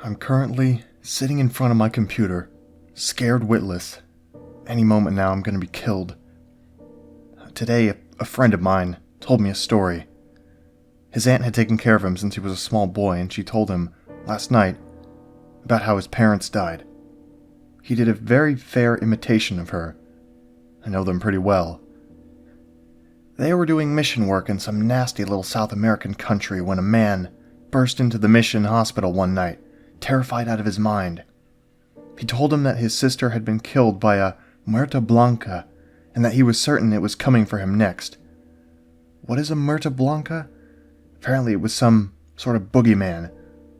I'm currently sitting in front of my computer, scared witless. Any moment now I'm going to be killed. Today, a friend of mine told me a story. His aunt had taken care of him since he was a small boy, and she told him last night about how his parents died. He did a very fair imitation of her. I know them pretty well. They were doing mission work in some nasty little South American country when a man burst into the mission hospital one night, terrified out of his mind. He told him that his sister had been killed by a Muerta Blanca, and that he was certain it was coming for him next. What is a Muerta Blanca? Apparently it was some sort of boogeyman,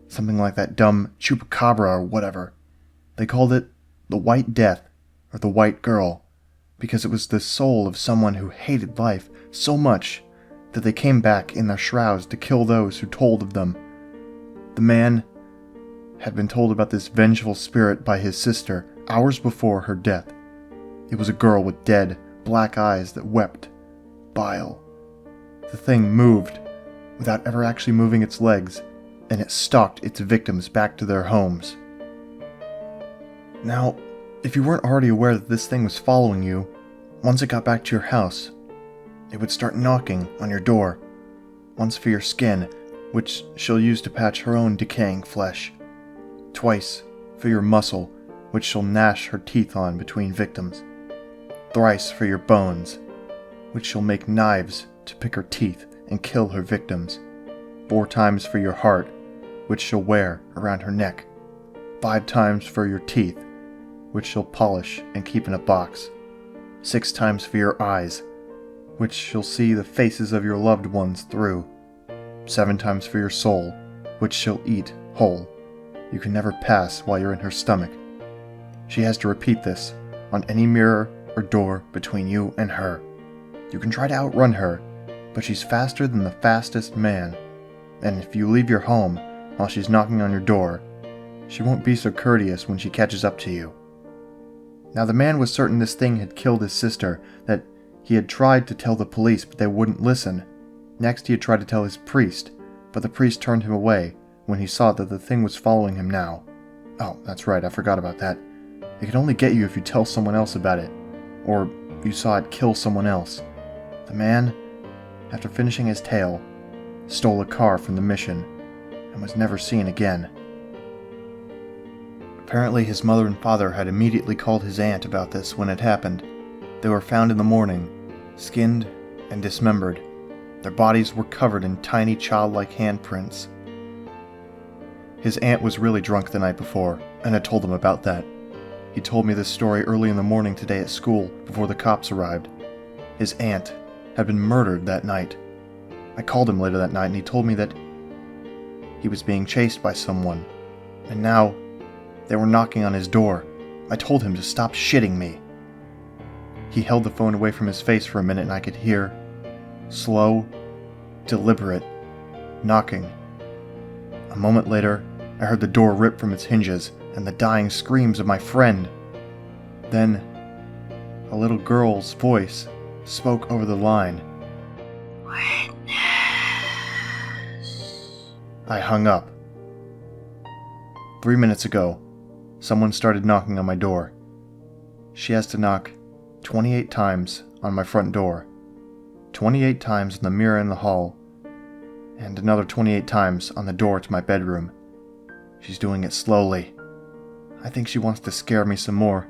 something like that dumb chupacabra or whatever. They called it the White Death, or the White Girl, because it was the soul of someone who hated life so much that they came back in their shrouds to kill those who told of them. The man had been told about this vengeful spirit by his sister hours before her death. It was a girl with dead, black eyes that wept bile. The thing moved without ever actually moving its legs, and it stalked its victims back to their homes. Now, if you weren't already aware that this thing was following you, once it got back to your house, it would start knocking on your door, once for your skin, which she'll use to patch her own decaying flesh, twice for your muscle, which she'll gnash her teeth on between victims, thrice for your bones, which she'll make knives to pick her teeth and kill her victims, 4 times for your heart, which she'll wear around her neck, 5 times for your teeth, which she'll polish and keep in a box, 6 times for your eyes, which she'll see the faces of your loved ones through, 7 times for your soul, which she'll eat whole. You can never pass while you're in her stomach. She has to repeat this on any mirror or door between you and her. You can try to outrun her, but she's faster than the fastest man, and if you leave your home while she's knocking on your door, she won't be so courteous when she catches up to you. Now the man was certain this thing had killed his sister, that he had tried to tell the police but they wouldn't listen. Next he had tried to tell his priest, but the priest turned him away when he saw that the thing was following him now. Oh, that's right, I forgot about that. It can only get you if you tell someone else about it, or you saw it kill someone else. The man, after finishing his tale, stole a car from the mission and was never seen again. Apparently his mother and father had immediately called his aunt about this when it happened. They were found in the morning, skinned and dismembered. Their bodies were covered in tiny childlike handprints. His aunt was really drunk the night before, and had told them about that. He told me this story early in the morning today at school, before the cops arrived. His aunt had been murdered that night. I called him later that night and he told me that he was being chased by someone, and now they were knocking on his door. I told him to stop shitting me. He held the phone away from his face for a minute and I could hear slow, deliberate knocking. A moment later, I heard the door rip from its hinges and the dying screams of my friend. Then, a little girl's voice spoke over the line. "Witness." I hung up. 3 minutes ago, someone started knocking on my door. She has to knock 28 times on my front door, 28 times on the mirror in the hall, and another 28 times on the door to my bedroom. She's doing it slowly. I think she wants to scare me some more,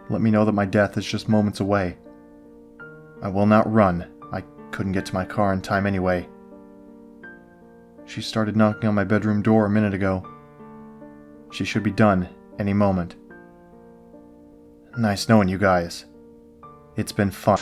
let me know that my death is just moments away. I will not run. I couldn't get to my car in time anyway. She started knocking on my bedroom door a minute ago. She should be done any moment. Nice knowing you guys. It's been fun.